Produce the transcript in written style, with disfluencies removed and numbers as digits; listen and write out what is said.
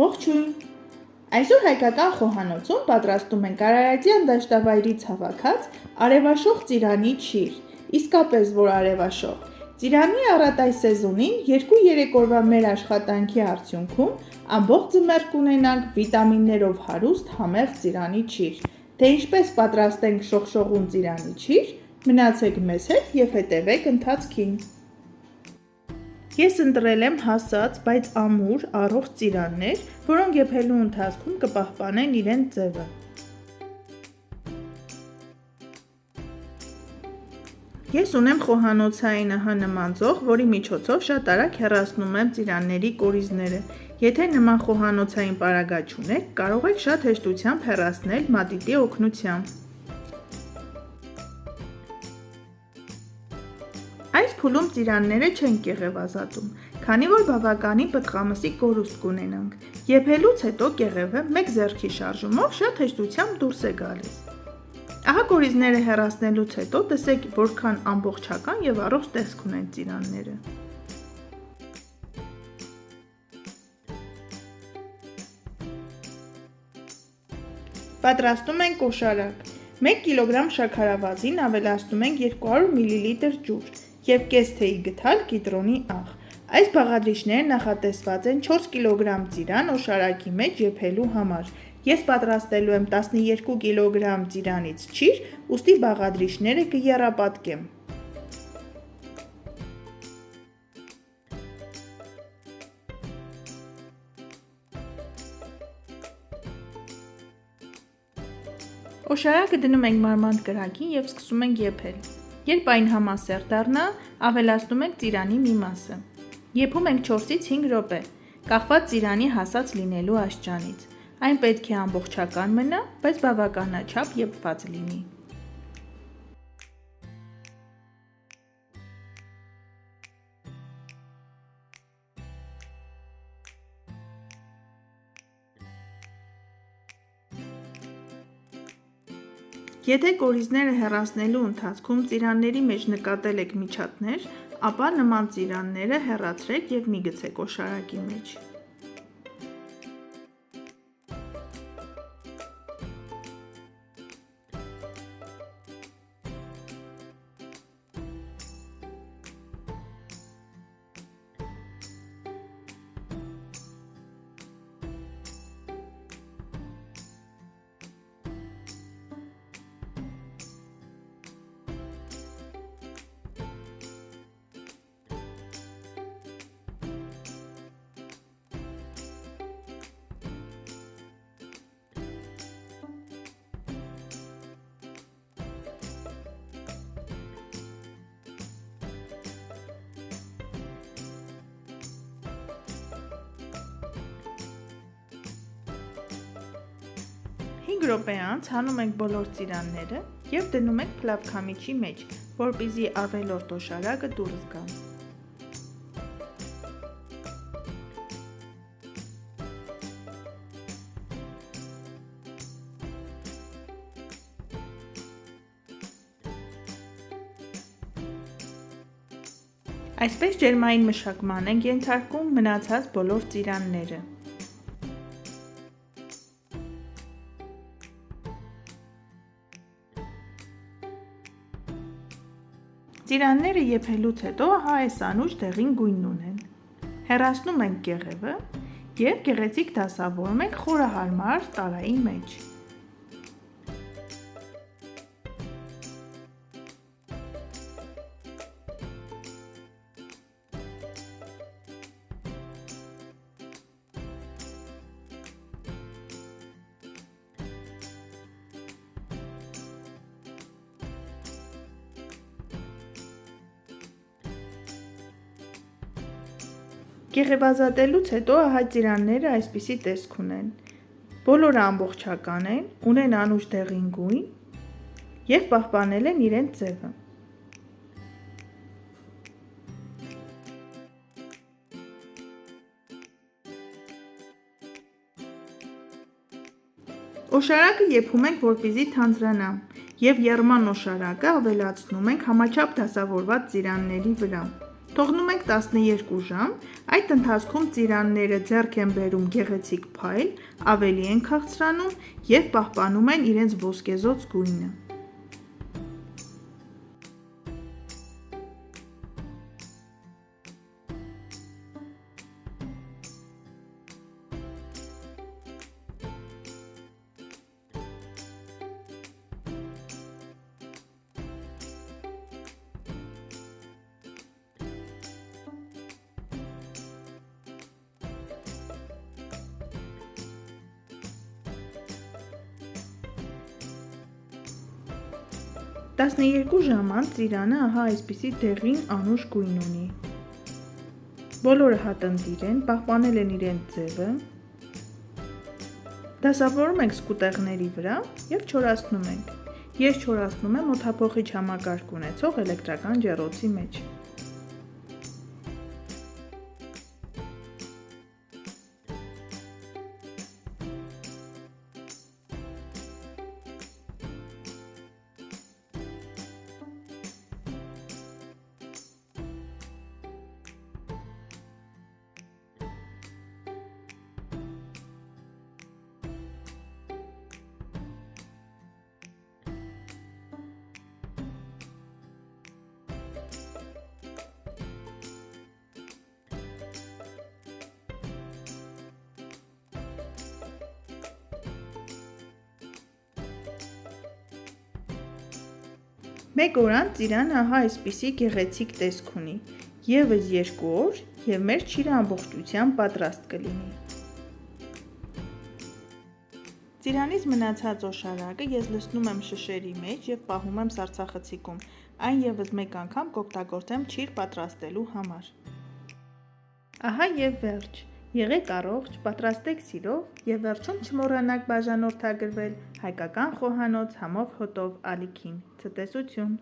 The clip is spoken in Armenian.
Ողջույն։ Այսօր հայկական խոհանոցում պատրաստում ենք արարածյան դաշտավայրից հավաքած արևաշող ծիրանի չիր, իսկապես որ արևաշող։ Ծիրանի առատայ սեզոնին 2-3 օրվա մեր աշխատանքի արդյունքում ամբողջ ձմեռ կունենանք վիտամիններով հարուստ համեղ ծիրանի չիր։ Թե ինչպես պատրաստենք շողշողուն ծիրանի չիր, մնացեք մեզ հետ և հետևեք ընթացքին։ Ես ընտրել եմ հասած, բայց ամուր, առողջ ծիրաններ, որոնք եփելու ընթացքում կպահպանեն իրենց ձևը։ Ես ունեմ խոհանոցային նման ձող, որի միջոցով շատ արագ հեռացնում եմ ծիրանների կորիզները։ Եթե նման խոհանոցային պարագա չունեք, կարող եք շատ հեշտությամբ հեռացնել մատիտի օգնությամբ։ Այս փուլում ծիրանները չեն կեղևազատում, քանի որ բավականին պտղամսի կորուստ կունենանք։ Եփելուց հետո կեղևը մեկ ձեռքի շարժումով շատ հեշտությամբ դուրս է գալիս։ Ահա կորիզները հեռացնելուց հետո տեսեք որքան ամբողջական և առողջ տեսք ունեն ծիրանները։ Պատրաստում ենք օշարակ։ 1 կիլոգրամ շաքարավազին ավելացնում ենք 200 մլ ջուր և կես թեյի գթալ կիտրոնի աղ։ Այս բաղադրիչները նախատեսված են 4 կիլոգրամ ծիրան օշարակի մեջ եփելու համար։ Ես պատրաստելու եմ 12 կիլոգրամ ծիրանից չիր, ուստի բաղադրիչները կեռապատկեմ։ Օշարակը դնում ենք մարմանդ կրակին և սկսում ենք եփել։ Երբ այն համասեռ դառնա, ավելացնում ենք ծիրանի մի մասը։ Եփում ենք 4-ից 5 րոպե, կախված ծիրանի հասած լինելու աստիճանից։ Այն պետք է ամբողջական մնա, բայց բավականաչափ եփված լինի։ Եթե կորիզները հեռացնելու ընթացքում ծիրանների մեջ նկատել եք միջատներ, ապա նման ծիրանները հեռացրեք և մի գցեք օշարակի մեջ։ Րոպե անց հանում ենք բոլոր ծիրանները և դնում ենք փլավքամիջի մեջ, որպեսզի ավելորդ օշարակը դուրս գա։ Այսպես ջերմային մշակման ենք ենթարկում մնացած բոլոր ծիրանները։ Ծիրանները եփելուց հետո ահա այս անուշ դեղին գույնն ունեն։ Հեռացնում ենք կեղևը և գեղեցիկ դասավորում ենք խորահարմար տարայի մեջ։ Կեղևազատելուց հետո ահա ծիրանները այսպիսի տեսք ունեն։ Բոլորը ամբողջական են, ունեն անուշ դեղին գույն և պահպանել են իրենց ձևը։ Օշարակը եփում ենք, որպեսզի թանձրանա, և եռման օշարակը ավելացնում ենք համաչափ դասավորված ծիրանների վրա։ Թողնում ենք 12 ժամ, այդ ընթացքում ծիրանները ձեռք են բերում գեղեցիկ փայլ, ավելի են քաղցրանում և պահպանում են իրենց ոսկեզօծ գույնը։ Տասնեերկու ժամ անց ծիրանը ահա այսպիսի դեղին անուշ գույն ունի։ Բոլորը հատընտիր են, պահպանել են իրենց ձևը։ Դասավորում ենք սկուտեղների վրա և չորացնում ենք։ Ես չորացնում եմ օդափոխիչ համակարգ ունեցող էլեկտրական ջեռոցի մեջ։ Մեկ օր անց ծիրանը ահա այսպիսի գեղեցիկ տեսք ունի, ևս 2 օր և մեր չիրը ամբողջությամբ պատրաստ կլինի։ Ծիրանից մնացած օշարակը ես լցնում եմ շշերի մեջ և պահում եմ սառցախցիկում, այն ևս մեկ անգամ կօգտագործեմ չիր պատրաստելու համար։ Ահա և վերջ, եղեք առողջ, պատրաստեք սիրով և վերջում չմոռանաք բաժանորդագրվել հայկական խոհանոց համով հոտով ալիքին։ Ցտեսություն։